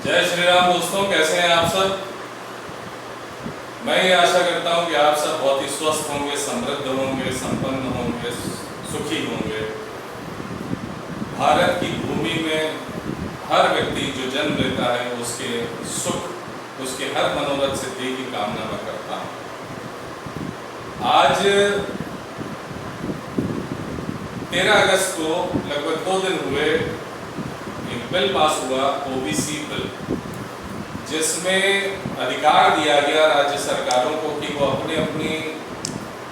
जय श्री राम दोस्तों, कैसे हैं आप सब। मैं ये आशा करता हूँ कि आप सब बहुत ही स्वस्थ होंगे, समृद्ध होंगे, संपन्न होंगे, सुखी होंगे। भारत की भूमि में हर व्यक्ति जो जन्म लेता है उसके सुख, उसके हर मनोरथ सिद्धि की कामना मैं करता हूँ। आज 13 अगस्त को लगभग 2 दिन हुए, एक बिल पास हुआ, ओबीसी बिल, जिसमें अधिकार दिया गया राज्य सरकारों को कि वो अपने अपने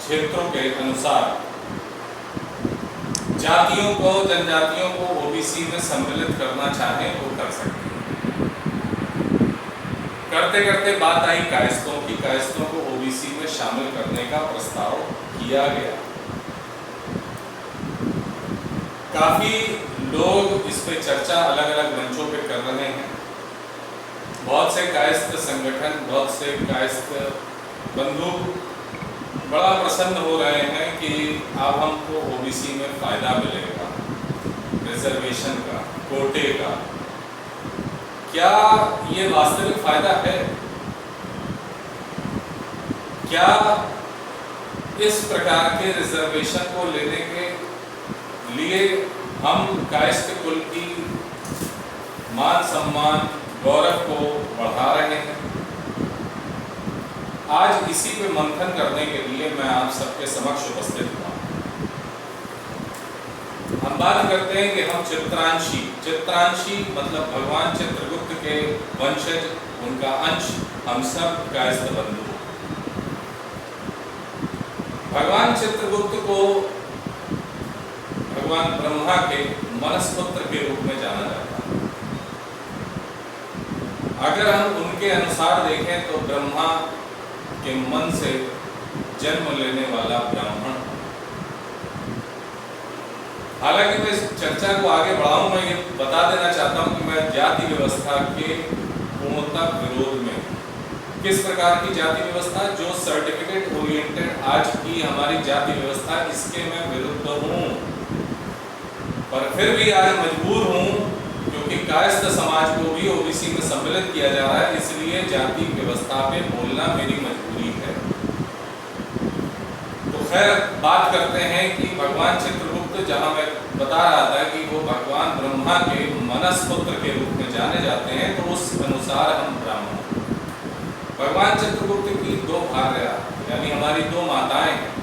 क्षेत्रों के अनुसार जातियों को, जनजातियों को ओबीसी में सम्मिलित करना चाहें वो कर सकते हैं। करते करते बात आई कायस्थों की। कायस्थों को ओबीसी में शामिल करने का प्रस्ताव किया गया। काफी लोग इस पे चर्चा अलग अलग मंचों पे कर रहे हैं। बहुत से कायस्थ संगठन, बहुत से कायस्थ बंधु बड़ा प्रसन्न हो रहे हैं कि अब हमको ओबीसी में फायदा मिलेगा, रिजर्वेशन का, कोटे का। क्या ये वास्तविक फायदा है? क्या इस प्रकार के रिजर्वेशन को लेने के लिए हम कायस्थ कुल की मान सम्मान, गौरव को बढ़ा रहे हैं? आज इसी पे मंथन करने के लिए मैं आप सबके समक्ष उपस्थित हुआ। हम बात करते हैं कि हम चित्रांशी मतलब भगवान चित्रगुप्त के वंशज, उनका अंश, हम सब कायस्थ बंधु। भगवान चित्रगुप्त को भगवान ब्रह्मा के मनसपुत्र के रूप में जाना जाता है। अगर हम उनके अनुसार देखें तो ब्रह्मा के मन से जन्म लेने वाला ब्राह्मण। हालांकि मैं इस चर्चा को आगे बढ़ाऊं, मैं ये बता देना चाहता हूं कि मैं जाति व्यवस्था के पूर्णतः विरोध में हूं। किस प्रकार की जाति व्यवस्था? जो सर्टिफिकेट ओरिएंटेड आज की हमारी जाति व्यवस्था, इसके मैं विरुद्ध हूं। पर फिर भी आज मजबूर हूं, क्योंकि कायस्थ समाज को भी ओबीसी में सम्मिलित किया जा रहा है, इसलिए जाति व्यवस्था पे बोलना मेरी मजबूरी है। तो खैर, बात करते हैं कि भगवान चित्रगुप्त, जहां मैं बता रहा था कि वो भगवान ब्रह्मा के मनसपुत्र के रूप में जाने जाते हैं, तो उस अनुसार हम ब्राह्मण। भगवान चित्रगुप्त की 2 भार्या, यानी हमारी 2 माताएं हैं।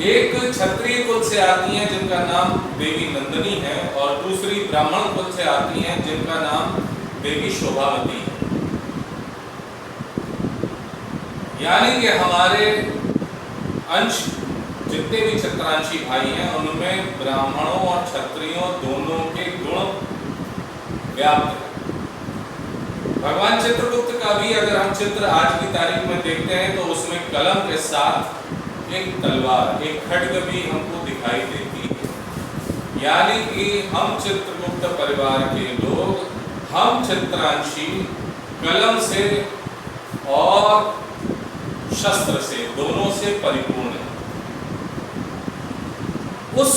एक क्षत्रिय कुल से आती हैं जिनका नाम देवी नंदिनी है, और दूसरी ब्राह्मण कुल से आती हैं जिनका नाम देवी शोभावती है। यानी कि हमारे अंश जितने भी चित्रांशी भाई हैं, उनमें ब्राह्मणों और क्षत्रियों दोनों के गुण व्याप्त हैं। भगवान चित्रगुप्त का भी अगर हम चित्र आज की तारीख में देखते हैं तो उसमें कलम के साथ एक तलवार, एक खड्ग भी हमको दिखाई देती है। यानी कि हम चित्रगुप्त परिवार के लोग, हम चित्रांशी कलम से और शस्त्र से, दोनों से परिपूर्ण है। उस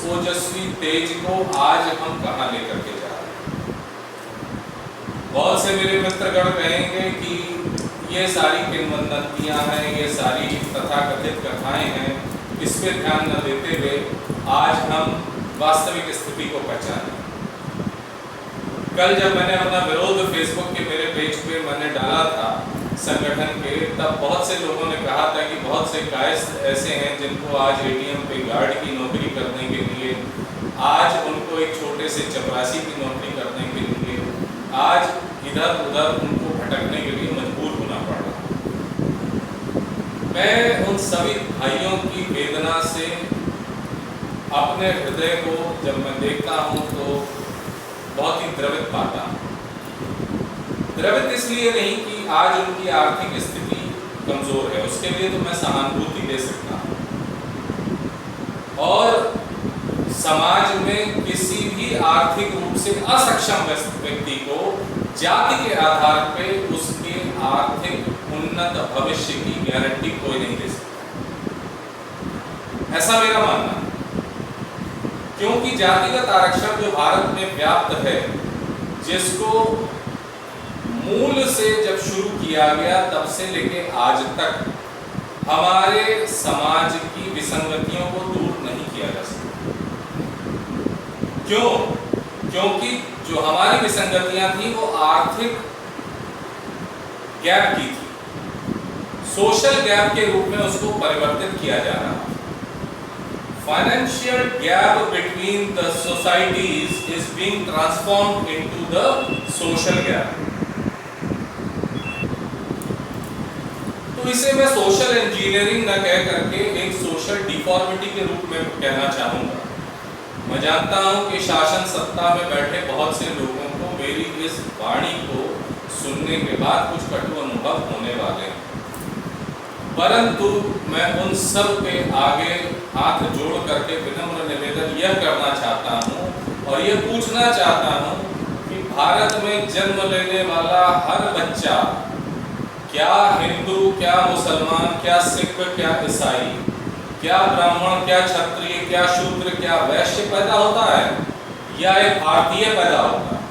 ओजस्वी तेज को आज हम कहां लेकर के जा रहे हैं? बहुत से मेरे मित्रगण कहेंगे कि ये सारी किंवदंतियां हैं, ये सारी तथाकथित कथाएं हैं, इस पे ध्यान न देते हुए आज हम वास्तविक स्थिति को पहचानें। कल जब मैंने अपना विरोध फेसबुक के मेरे पेज पे मैंने डाला था संगठन के, तब बहुत से लोगों ने कहा था कि बहुत से कायस्थ ऐसे हैं जिनको आज एटीएम पे गार्ड की नौकरी करने के लिए, आज उनको एक छोटे से चपरासी की नौकरी करने के लिए, आज इधर उधर उनको भटकने के लिए मजबूर होना पड़ रहा। मैं उन सभी भाइयों की वेदना से अपने हृदय को जब मैं देखता हूँ तो बहुत ही द्रवित पाता हूँ। द्रवित इसलिए नहीं कि आज उनकी आर्थिक स्थिति कमजोर है, उसके लिए तो मैं सहानुभूति दे सकता हूँ। और समाज में किसी भी आर्थिक रूप से असक्षम व्यक्ति को जाति के आधार पे उसके आर्थिक उन्नत भविष्य की गारंटी कोई नहीं दे सकता, ऐसा मेरा मानना है। क्योंकि जातिगत आरक्षण जो भारत में व्याप्त है, जिसको मूल से जब शुरू किया गया तब से लेके आज तक हमारे समाज की विसंगतियों को दूर नहीं किया जा सकता। क्यों? क्योंकि जो हमारी विसंगतियां थी वो आर्थिक गैप की थी, सोशल गैप के रूप में उसको परिवर्तित किया जा रहा है। Financial gap between the societies is being transformed into the social gap. तो इसे मैं सोशल इंजीनियरिंग न कह करके एक सोशल डिफॉर्मिटी के रूप में कहना चाहूँगा। मैं जानता हूँ कि शासन सत्ता में बैठे बहुत से लोगों को मेरी इस वाणी को सुनने के बाद कुछ कटु अनुभव होने वाले हैं, परंतु मैं उन सब के आगे हाथ जोड़ करके विनम्र निवेदन यह करना चाहता हूँ और यह पूछना चाहता हूँ कि भारत में जन्म लेने वाला हर बच्चा, क्या हिंदू, क्या मुसलमान, क्या सिख, क्या ईसाई, क्या ब्राह्मण, क्या क्षत्रिय, क्या शूद्र, क्या वैश्य पैदा होता है या एक भारतीय पैदा होता है,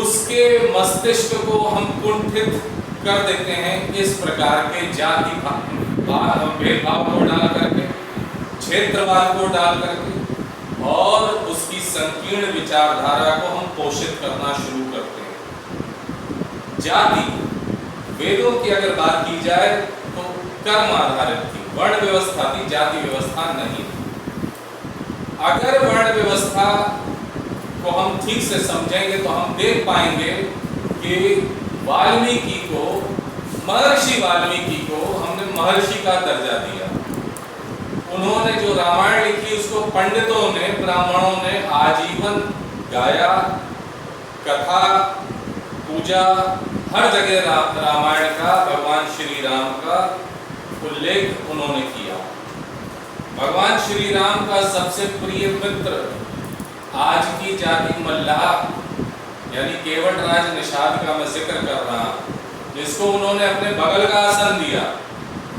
उसके मस्तिष्क को हम कुंठित कर देते हैं इस प्रकार के जाति भेदभाव को डाल करके, क्षेत्रवाद को डाल करके, और उसकी संकीर्ण विचारधारा को हम पोषित करना शुरू करते हैं। जाति वेदों की अगर बात की जाए तो कर्म आधारित थी, वर्ण व्यवस्था थी, जाति व्यवस्था नहीं थी। अगर वर्ण व्यवस्था को हम ठीक से समझेंगे तो हम देख पाएंगे कि वाल्मीकि को, महर्षि वाल्मीकि को हमने महर्षि का दर्जा दिया। उन्होंने जो रामायण लिखी उसको पंडितों ने, ब्राह्मणों ने आजीवन गाया, कथा, पूजा, हर जगह रामायण का, भगवान श्री राम का उल्लेख उन्होंने किया। भगवान श्री राम का सबसे प्रिय मित्र आज की जाति मल्लाह यानी केवट राज निषाद का मैं जिक्र कर रहा, जिसको उन्होंने अपने बगल का आसन दिया,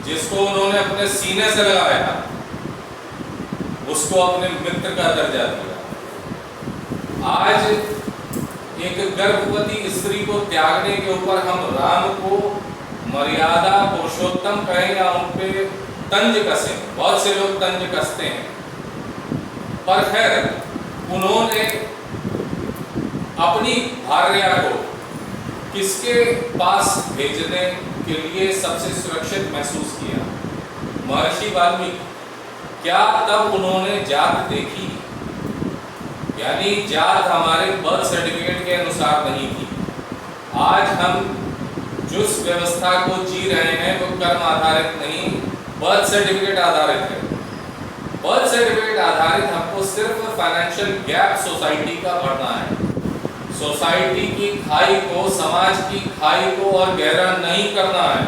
जिसको उन्होंने अपने सीने से लगाया, उसको अपने मित्र का दर्जा दिया। आज एक गर्भवती स्त्री को त्यागने के ऊपर हम राम को मर्यादा पुरुषोत्तम कहें या उन पे तंज कसें, बहुत से लोग तंज कसते हैं, पर खैर उन्होंने अपनी भार्या को किसके पास भेजने के लिए सबसे सुरक्षित महसूस किया? महर्षि वाल्मीकि। क्या तब उन्होंने जात देखी? यानी जात हमारे बर्थ सर्टिफिकेट के अनुसार नहीं थी। आज हम जिस व्यवस्था को जी रहे हैं वो कर्म आधारित नहीं, बर्थ सर्टिफिकेट आधारित है। बर्थ सर्टिफिकेट आधारित हमको सिर्फ फाइनेंशियल गैप सोसाइटी का भरना है। सोसाइटी की खाई को, समाज की खाई को और गहरा नहीं करना है।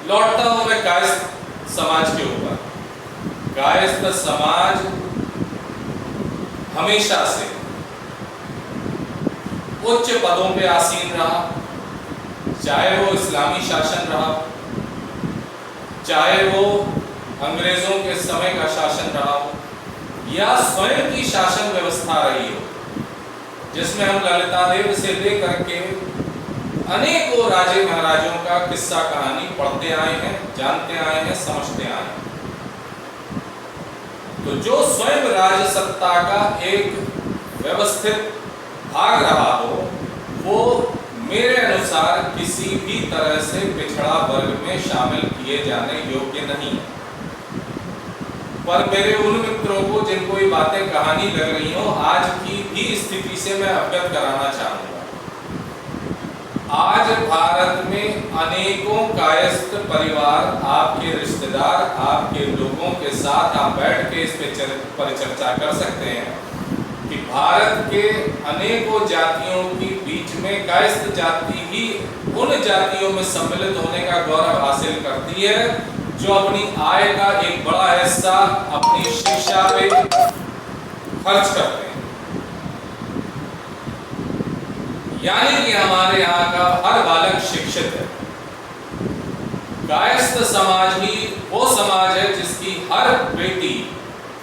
लौटता हूं मैं कायस्थ समाज के ऊपर। कायस्थ समाज हमेशा से उच्च पदों पे आसीन रहा, चाहे वो इस्लामी शासन रहा, चाहे वो अंग्रेजों के समय का शासन रहा हो, या स्वयं की शासन व्यवस्था रही हो, जिसमें हम ललितादेव से लेकर के अनेकों राजे महाराजों का किस्सा कहानी पढ़ते आए हैं, जानते आए हैं, समझते आए हैं। तो जो स्वयं राज सत्ता का एक व्यवस्थित भाग रहा हो, वो मेरे अनुसार किसी भी तरह से पिछड़ा वर्ग में शामिल किए जाने योग्य नहीं है। पर मेरे उन मित्रों को जिनको ये बातें कहानी लग रही हो, आज की भी स्थिति से मैं अवगत कराना चाहूँगा। आज भारत में अनेकों कायस्थ परिवार, आपके रिश्तेदार, आपके लोगों के साथ आप बैठ के इस पर चर्चा कर सकते हैं कि भारत के अनेकों जातियों के बीच में कायस्थ जाति ही उन जातियों में सम्मिलित होने का गौरव हासिल करती है जो अपनी आय का एक बड़ा हिस्सा अपनी शिक्षा पे खर्च करते हैं। यानी कि हमारे यहाँ का हर बालक शिक्षित है। कायस्थ समाज ही वो समाज है जिसकी हर बेटी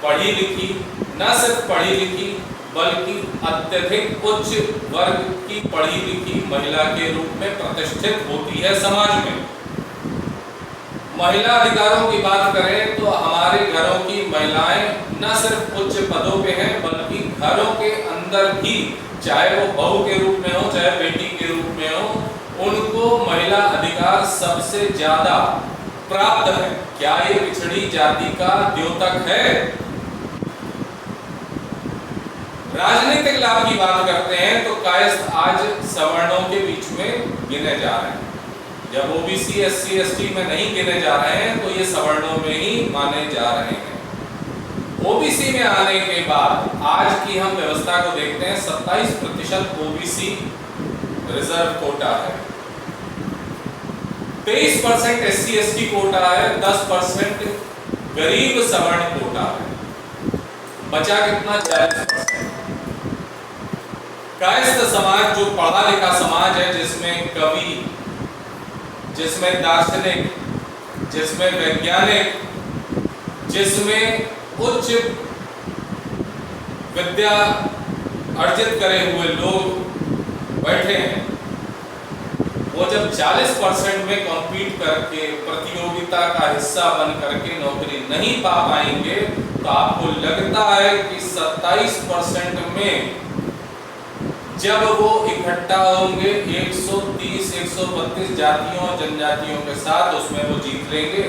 पढ़ी लिखी, न सिर्फ पढ़ी लिखी बल्कि अत्यधिक उच्च वर्ग की पढ़ी लिखी महिला के रूप में प्रतिष्ठित होती है समाज में। महिला अधिकारों की बात करें तो हमारे घरों की महिलाएं न सिर्फ उच्च पदों पे हैं, बल्कि घरों के अंदर भी, चाहे वो बहू के रूप में हो चाहे बेटी के रूप में हो, उनको महिला अधिकार सबसे ज्यादा प्राप्त है। क्या ये पिछड़ी जाति का द्योतक है? राजनीतिक लाभ की बात करते हैं तो कायस्थ आज सवर्णों के बीच में गिने जा रहे हैं। जब ओबीसी एससी एसटी में नहीं गिने जा रहे हैं तो ये सवर्णों में ही माने जा रहे हैं। ओबीसी में आने के बाद आज की हम व्यवस्था को देखते हैं, 27% ओबीसी रिजर्व कोटा है, 23% एससी एसटी कोटा है, 10% गरीब सवर्ण कोटा है, बचा कितना? 40%। कायस्थ समाज जो पढ़ा लिखा समाज है, जिसमें कवि, जिसमें दार्शनिक, जिसमें वैज्ञानिक, जिसमें उच्च विद्या अर्जित करे हुए लोग बैठे हैं, वो जब 40% में कॉम्पीट करके प्रतियोगिता का हिस्सा बन करके नौकरी नहीं पा पाएंगे तो आपको लगता है कि 27% में जब वो इकट्ठा होंगे 130-132 जातियों जनजातियों के साथ, उसमें वो जीत लेंगे?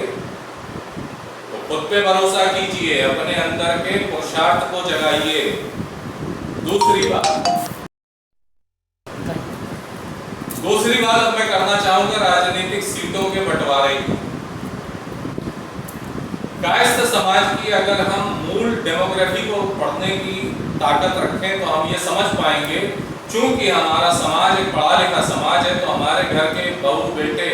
तो खुद पे भरोसा कीजिए, अपने अंदर के पुरुषार्थ को जगाइए। दूसरी बात मैं करना चाहूंगा राजनीतिक सीटों के बंटवारे की। कायस्थ समाज की अगर हम मूल डेमोग्राफी को पढ़ने की ताकत रखें तो हम ये समझ पाएंगे, चूंकि हमारा समाज एक पढ़ा लिखा समाज है, तो हमारे घर के बहू बेटे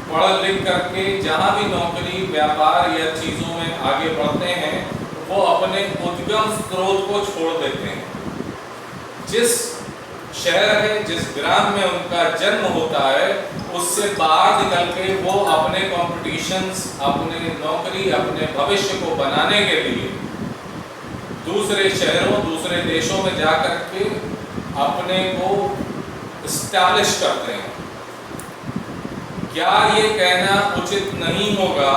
पढ़ लिख करके जहां भी नौकरी व्यापार या चीजों में आगे बढ़ते हैं, वो अपने उद्गम स्रोत को छोड़ देते हैं। जिस शहर में, जिस ग्राम में उनका जन्म होता है, उससे बाहर निकल के वो अपने कॉम्पिटिशन्स, अपने नौकरी, अपने भविष्य को बनाने के लिए दूसरे शहरों, दूसरे देशों में जाकर के अपने को एस्टैब्लिश करते हैं। क्या ये कहना उचित नहीं होगा,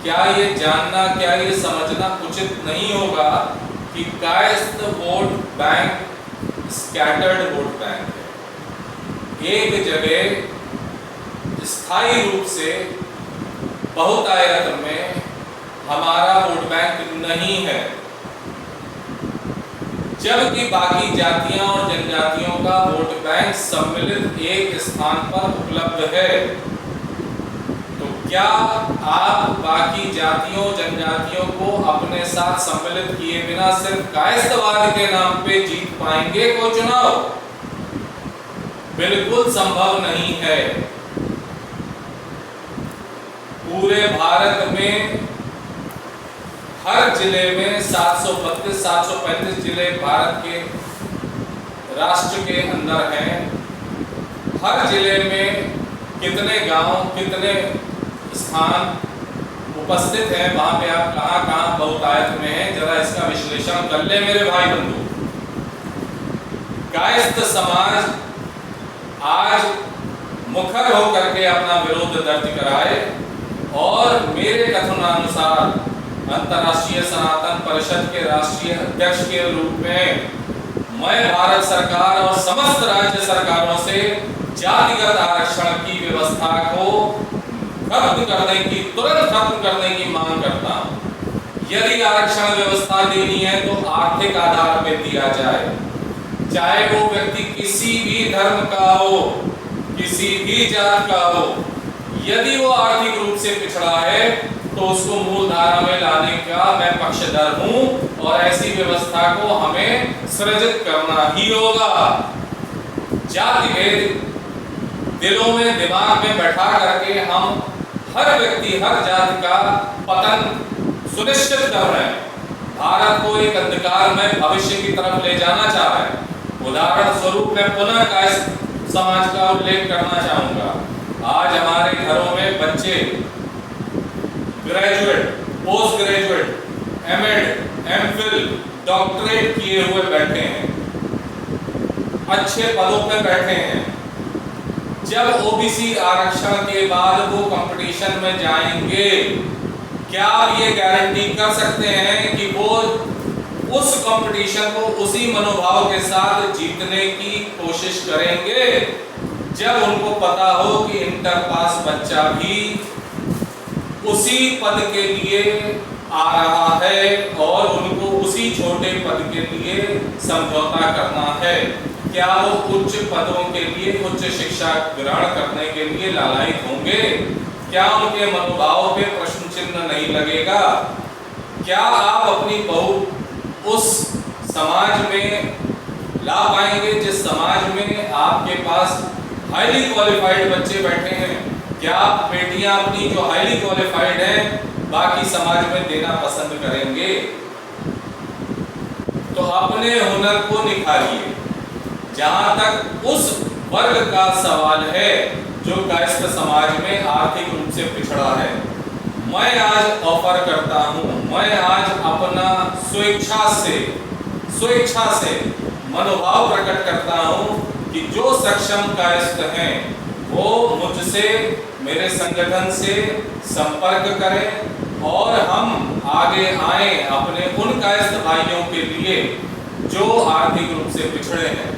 क्या ये जानना, क्या ये समझना उचित नहीं होगा कि Kayastha vote bank scattered vote bank है। एक जगह स्थायी रूप से बहुतायत में हमारा वोट बैंक नहीं है, जबकि बाकी जातियों और जनजातियों का वोट बैंक सम्मिलित एक स्थान पर उपलब्ध है। तो क्या आप बाकी जातियों जनजातियों को अपने साथ सम्मिलित किए बिना सिर्फ कायस्थवाद के नाम पे जीत पाएंगे कोई चुनाव? बिल्कुल संभव नहीं है। पूरे भारत में हर जिले में 732-735 जिले भारत के राष्ट्र के अंदर हैं। हर जिले में कितने गांव, कितने स्थान उपस्थित हैं, वहां पे आप कहां बहुतायत में हैं, जरा इसका विश्लेषण कर ले मेरे भाई बंधु। कायस्थ समाज आज मुखर होकर के अपना विरोध दर्ज कराए और मेरे कथनानुसार अंतर्राष्ट्रीय सनातन परिषद के राष्ट्रीय अध्यक्ष के रूप में मैं भारत सरकार और समस्त राज्य सरकारों से जातिगत आरक्षण की व्यवस्था को खत्म करने की, तुरंत खत्म करने की मांग करता हूं। यदि आरक्षण व्यवस्था देनी है तो आर्थिक आधार पर दिया जाए, चाहे वो व्यक्ति किसी भी धर्म का हो, किसी भी जात का हो। यदि वो आर्थिक रूप से पिछड़ा है तो उसको मूल धारा में लाने का मैं पक्षधर हूं और ऐसी व्यवस्था को हमें सृजित करना ही होगा। जाति भेद दिलों में, दिमाग में बैठा करके हम हर व्यक्ति, हर जाति का पतन सुनिश्चित कर रहे हैं। भारत को एक अंधकार में भविष्य की तरफ ले जाना चाह रहे हैं। उदाहरण स्वरूप मैं पुनः कायस्थ समाज का उल्लेख करना चाहूंगा। आज हमारे घरों में बच्चे graduate, post graduate, MEd, MPhil, doctorate किए हुए बैठे हैं, अच्छे पदों पे बैठे हैं, जब ओबीसी आरक्षण के बाद वो कंपटीशन में जाएंगे, क्या आप ये गारंटी कर सकते हैं कि वो उस कंपटीशन को उसी मनोभाव के साथ जीतने की कोशिश करेंगे जब उनको पता हो कि इंटर पास बच्चा भी उसी पद के लिए आ रहा है और उनको उसी छोटे पद के लिए समझौता करना है? क्या वो उच्च पदों के लिए, उच्च शिक्षा ग्रहण करने के लिए लालायित होंगे? क्या उनके मनोभाव पे प्रश्न चिन्ह नहीं लगेगा? क्या आप अपनी बहू उस समाज में ला पाएंगे जिस समाज में आपके पास हाईली क्वालिफाइड बच्चे बैठे हैं? क्या आप बेटियां अपनी जो हाईली क्वालिफाइड हैं बाकी समाज में देना पसंद करेंगे? तो अपने हुनर को निखारिए। जहां तक उस वर्ग का सवाल है जो कायस्थ समाज में आर्थिक रूप से पिछड़ा है, मैं आज ऑफर करता हूं, मैं आज अपना स्वेच्छा से मनोभाव प्रकट करता हूं कि जो सक्षम कायस्थ हैं वो मुझसे, मेरे संगठन से संपर्क करें और हम आगे आए अपने उन कायस्थ भाइयों के लिए जो आर्थिक रूप से पिछड़े हैं।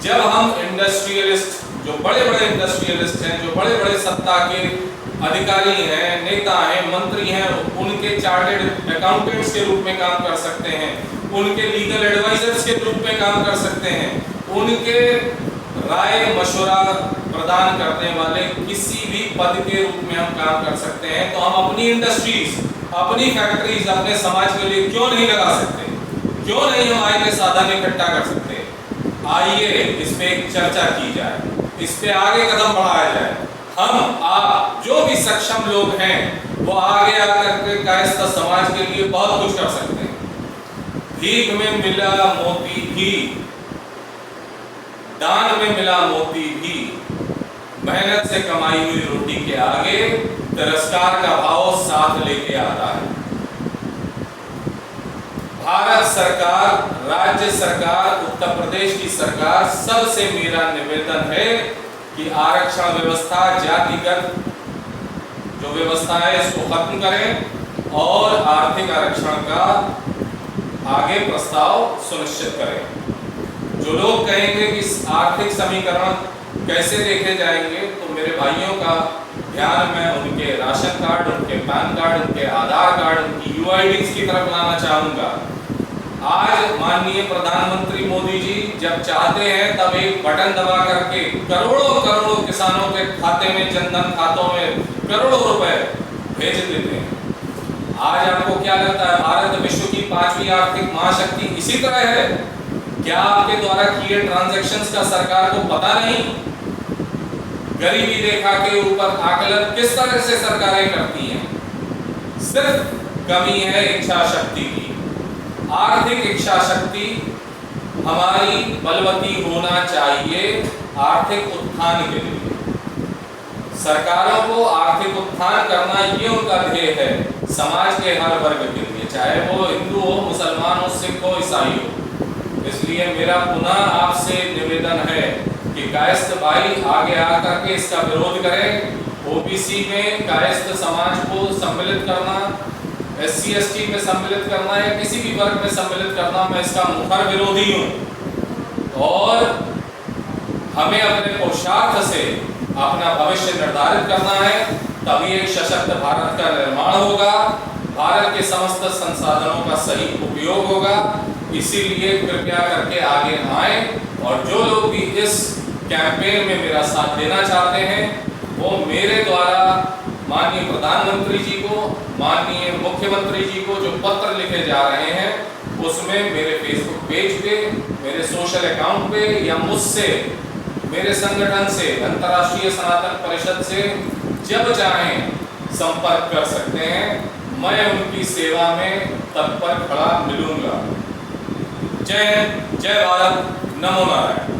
जब हम इंडस्ट्रियलिस्ट, जो बड़े बड़े इंडस्ट्रियलिस्ट हैं, जो बड़े बड़े सत्ता के अधिकारी हैं, नेता हैं, मंत्री हैं, उनके चार्टेड अकाउंटेंट्स के रूप में काम कर सकते हैं, उनके लीगल एडवाइजर्स के रूप में काम कर सकते हैं, उनके राय मशवरा प्रदान करने वाले किसी भी पद के रूप में हम काम कर सकते हैं, तो हम अपनी इंडस्ट्रीज, अपनी फैक्ट्रीज अपने समाज के लिए क्यों नहीं लगा सकते? क्यों नहीं हम आय के साधन इकट्ठा कर सकते? आइए इस पे एक चर्चा की जाए, इस पे आगे कदम बढ़ाया जाए। हम आप जो भी सक्षम लोग हैं वो आगे आकर के कायस्थ समाज के लिए बहुत कुछ कर सकते हैं। भीख में मिला मोती भी, दान में मिला मोती भी, मेहनत से कमाई हुई रोटी के आगे तिरस्कार का भाव साथ लेके आता है। भारत सरकार, राज्य सरकार, उत्तर प्रदेश की सरकार, सबसे मेरा निवेदन है कि आरक्षण व्यवस्था, जातिगत जो व्यवस्था है इसको खत्म करें और आर्थिक आरक्षण का आगे प्रस्ताव सुनिश्चित करें। जो लोग कहेंगे कि आर्थिक समीकरण कैसे देखे जाएंगे, तो मेरे भाइयों का ध्यान मैं उनके राशन कार्ड, उनके पैन कार्ड, उनके आधार कार्ड, उनकी यूआईडीज की तरफ लाना चाहूंगा। आज माननीय प्रधानमंत्री मोदी जी जब चाहते हैं तब एक बटन दबा करके करोड़ों करोड़ों किसानों के खाते में, जनधन खातों में करोड़ों रुपए भेज देते हैं। आज आपको क्या लगता है भारत विश्व की 5वीं आर्थिक महाशक्ति इसी तरह है? क्या आपके द्वारा किए ट्रांजैक्शंस का सरकार को पता नहीं? गरीबी रेखा के ऊपर आकलन किस तरह से सरकारें करती हैं? सिर्फ कमी है इच्छा शक्ति की। आर्थिक इच्छा शक्ति हमारी बलवती होना चाहिए आर्थिक उत्थान के लिए। सरकारों को आर्थिक उत्थान करना ये उनका ध्येय है समाज के हर वर्ग के लिए, चाहे वो हिंदू हो, मुसलमान हो, सिख हो, ईसाई हो। इसलिए मेरा पुनः आपसे निवेदन है कि कायस्थ भाई आगे आकर के इसका विरोध करें। ओबीसी में कायस्थ समाज को सम्मिलित करना, SC ST में सम्मिलित करना या किसी भी वर्ग में सम्मिलित करना, मैं इसका मुखर विरोधी हूँ। और हमें अपने पुरुषार्थ से अपना भविष्य निर्धारित करना है, तभी एक सशक्त भारत का निर्माण होगा, भारत के समस्त संसाधनों का सही उपयोग होगा। इसीलिए कृपया करके आगे आए और जो लोग भी इस कैंपेन में मेरा साथ देना चाहते हैं वो मेरे द्वारा माननीय प्रधानमंत्री जी को, माननीय मुख्यमंत्री जी को जो पत्र लिखे जा रहे हैं उसमें मेरे फेसबुक पेज पे, मेरे सोशल अकाउंट पे या मुझसे, मेरे संगठन से, अंतर्राष्ट्रीय सनातन परिषद से जब चाहें संपर्क कर सकते हैं। मैं उनकी सेवा में तत्पर खड़ा मिलूंगा। जय हिंद, जय भारत, नमो नारायण।